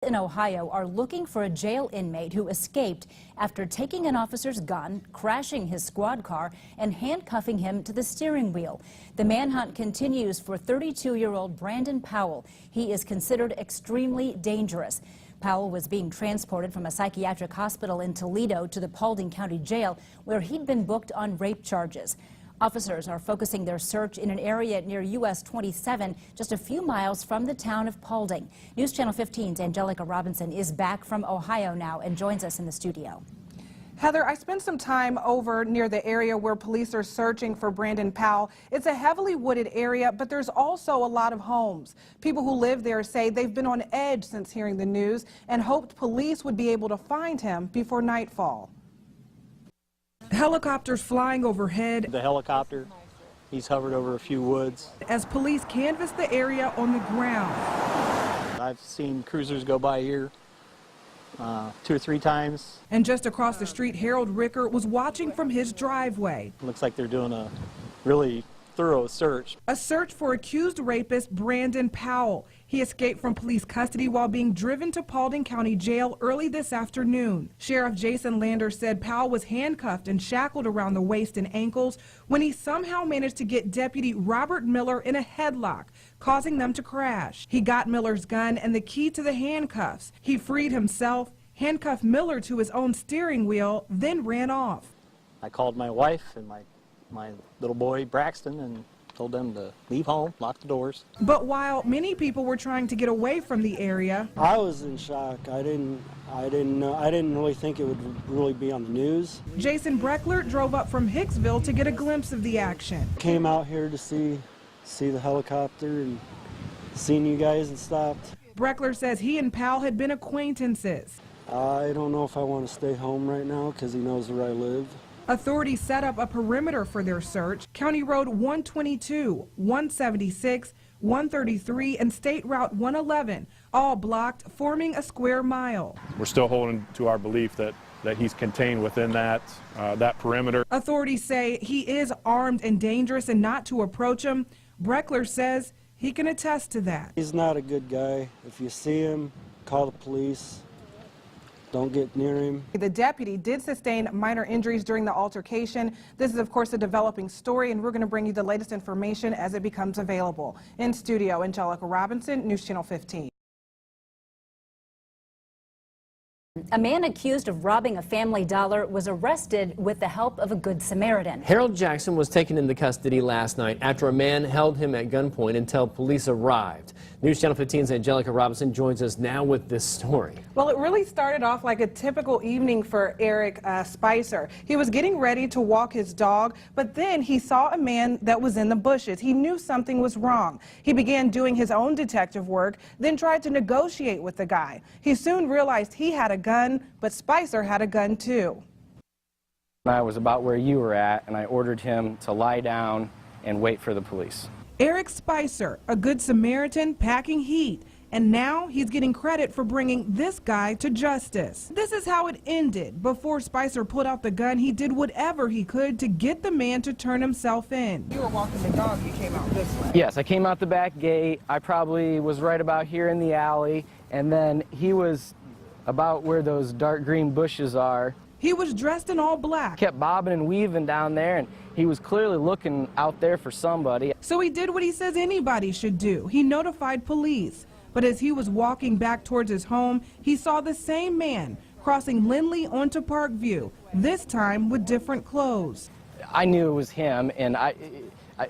In Ohio are looking for a jail inmate who escaped after taking an officer's gun, crashing his squad car, and handcuffing him to the steering wheel. The manhunt continues for 32-year-old Brandon Powell. He is considered extremely dangerous. Powell was being transported from a psychiatric hospital in Toledo to the Paulding County Jail, where he'd been booked on rape charges. Officers are focusing their search in an area near US 27, just a few miles from the town of Paulding. News Channel 15's Angelica Robinson is back from Ohio now and joins us in the studio. Heather, I spent some time over near the area where police are searching for Brandon Powell. It's a heavily wooded area, but there's also a lot of homes. People who live there say they've been on edge since hearing the news and hoped police would be able to find him before nightfall. Helicopters flying overhead. The helicopter, he's hovered over a few woods. As police canvass the area on the ground. I've seen cruisers go by here 2 or 3 times. And just across the street, Harold Ricker was watching from his driveway. Looks like they're doing a really thorough search. A search for accused rapist Brandon Powell. He escaped from police custody while being driven to Paulding County Jail early this afternoon. Sheriff Jason Lander said Powell was handcuffed and shackled around the waist and ankles when he somehow managed to get Deputy Robert Miller in a headlock, causing them to crash. He got Miller's gun and the key to the handcuffs. He freed himself, handcuffed Miller to his own steering wheel, then ran off. I called my wife and my little boy Braxton and told them to leave home, lock the doors. But while many people were trying to get away from the area, I was in shock. I didn't really think it would really be on the news. Jason Breckler drove up from Hicksville to get a glimpse of the action. Came out here to see the helicopter and seen you guys and stopped. Breckler says he and Powell had been acquaintances. I don't know if I want to stay home right now because he knows where I live. Authorities set up a perimeter for their search. County Road 122, 176, 133, and State Route 111, all blocked, forming a square mile. We're still holding to our belief that he's contained within that perimeter. Authorities say he is armed and dangerous and not to approach him. Breckler says he can attest to that. He's not a good guy. If you see him, call the police. Don't get near him. The deputy did sustain minor injuries during the altercation. This is, of course, a developing story, and we're going to bring you the latest information as it becomes available. In studio, Angelica Robinson, News Channel 15. A man accused of robbing a Family Dollar was arrested with the help of a Good Samaritan. Harold Jackson was taken into custody last night after a man held him at gunpoint until police arrived. News Channel 15's Angelica Robinson joins us now with this story. Well, it really started off like a typical evening for Eric Spicer. He was getting ready to walk his dog, but then he saw a man that was in the bushes. He knew something was wrong. He began doing his own detective work, then tried to negotiate with the guy. He soon realized he had a gun, but Spicer had a gun too. I was about where you were at, and I ordered him to lie down and wait for the police. Eric Spicer, a Good Samaritan packing heat, and now he's getting credit for bringing this guy to justice. This is how it ended. Before Spicer put out the gun, he did whatever he could to get the man to turn himself in. You were walking the dog, you came out this way. Yes, I came out the back gate. I probably was right about here in the alley, and then he was about where those dark green bushes are. He was dressed in all black. Kept bobbing and weaving down there, and he was clearly looking out there for somebody. So he did what he says anybody should do. He notified police. But as he was walking back towards his home, he saw the same man crossing Lindley onto Parkview, this time with different clothes. I knew it was him, and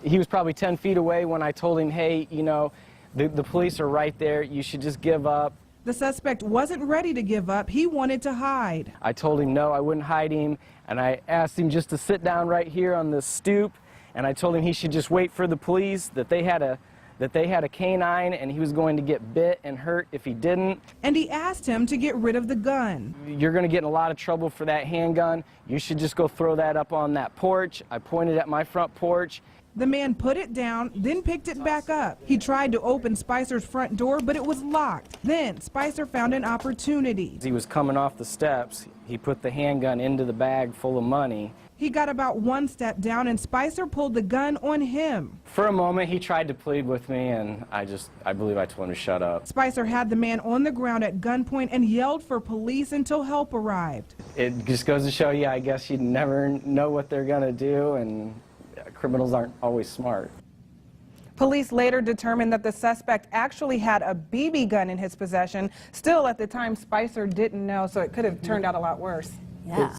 he was probably 10 feet away when I told him, hey, you know, the police are right there. You should just give up. The suspect wasn't ready to give up. He wanted to hide. I told him no, I wouldn't hide him, and I asked him just to sit down right here on the stoop, and I told him he should just wait for the police, that they had a canine, and he was going to get bit and hurt if he didn't. And he asked him to get rid of the gun. You're going to get in a lot of trouble for that handgun. You should just go throw that up on that porch. I pointed at my front porch. The man put it down, then picked it back up. He tried to open Spicer's front door, but it was locked. Then Spicer found an opportunity. He was coming off the steps. He put the handgun into the bag full of money. He got about one step down and Spicer pulled the gun on him. For a moment, he tried to plead with me, and I believe I told him to shut up. Spicer had the man on the ground at gunpoint and yelled for police until help arrived. It just goes to show you, I guess you never know what they're going to do, and criminals aren't always smart. Police later determined that the suspect actually had a BB gun in his possession. Still, at the time, Spicer didn't know, so it could have turned out a lot worse. Yeah.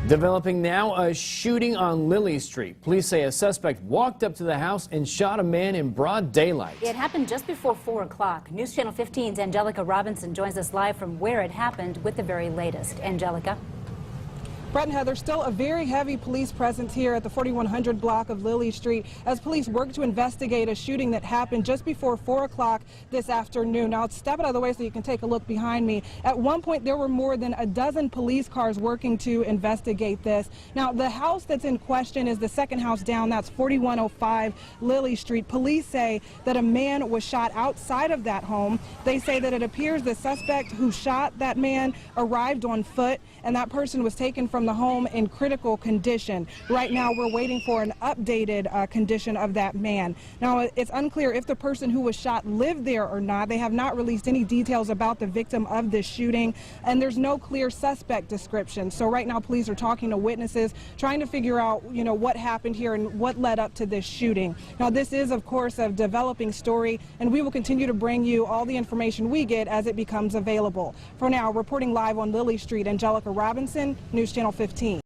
Developing now, a shooting on Lily Street. Police say a suspect walked up to the house and shot a man in broad daylight. It happened just before 4 o'clock. News Channel 15's Angelica Robinson joins us live from where it happened with the very latest. Angelica. Brett and Heather, still a very heavy police presence here at the 4100 block of Lily Street as police work to investigate a shooting that happened just before 4 o'clock this afternoon. Now, step out of the way so you can take a look behind me. At one point, there were more than a dozen police cars working to investigate this. Now, the house that's in question is the second house down. That's 4105 Lily Street. Police say that a man was shot outside of that home. They say that it appears the suspect who shot that man arrived on foot, and that person was taken from the home in critical condition. Right now, we're waiting for an updated condition of that man. Now, it's unclear if the person who was shot lived there or not. They have not released any details about the victim of this shooting, and there's no clear suspect description. So right now, police are talking to witnesses, trying to figure out, what happened here and what led up to this shooting. Now, this is, of course, a developing story, and we will continue to bring you all the information we get as it becomes available. For now, reporting live on Lily Street, Angelica Robinson, News Channel 15.